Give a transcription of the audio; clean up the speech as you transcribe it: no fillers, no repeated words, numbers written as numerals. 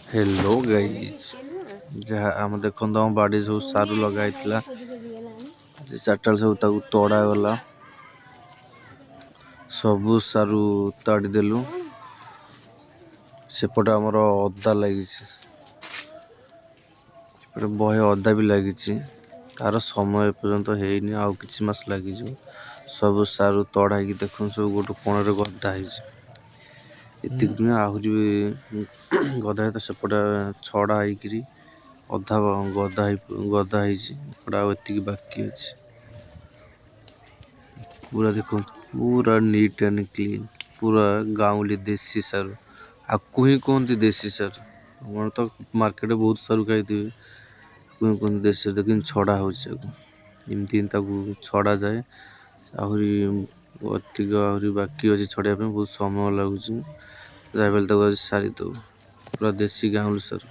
Hello guys जहाँ आम देखो आम बाड़ी सब सारू लगाई चार्टा सब तड़ा गला सबू सारू ताड़ी देलु सेपटे आमर अदा लगी बहे अदा भी लगी तार समय पर्यंत ହେଇନି आउ किछि मास लगी सब सारू तड़ा देख सब गोटे कोण गदा आहरी गदा तो सेपटे छड़ा अधा गदा बाकी अच्छी पूरा देखो पूरा नीट एंड क्लीन पूरा गाँवली देसी सारू आपको ही कहते देसी सारू हम तो मार्केट बहुत सारू खाई कहते देसी लेकिन छड़ा होमती छड़ा जाए आहरी आहरी बाकी अच्छे छड़ा बहुत समय लगुच सारी दो पूरा देसी गाँवली सारू।